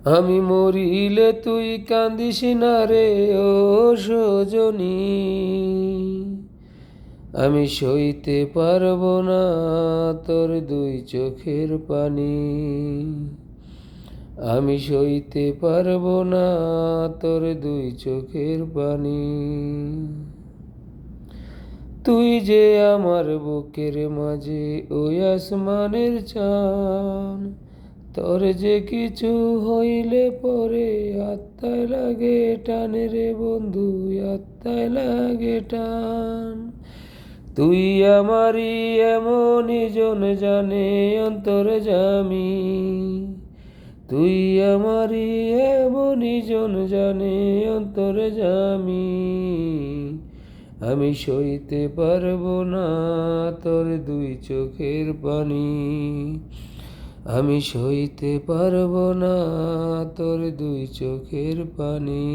আমি মরিলে তুই কান্দিস না রে ও সজনী, আমি সইতে পারবো না তোর দুই চোখের পানি, আমি সইতে পারবো না তোর দুই চোখের পানি। তুই যে আমার বুকের মাঝে ওই আসমানের চান, তোর যে কিছু হইলে পরে আত্মায় লাগে টান রে বন্ধু, আত্মায় লাগে টান। তুই আমারই এমনই জন জানে অন্তর্যামী, তুই আমারই এমনই জন জানে অন্তর্যামী, আমি সইতে পারবো না তোর দুই চোখের পানি, আমি সইতে পারবো না তোর দুই চোখের পানি।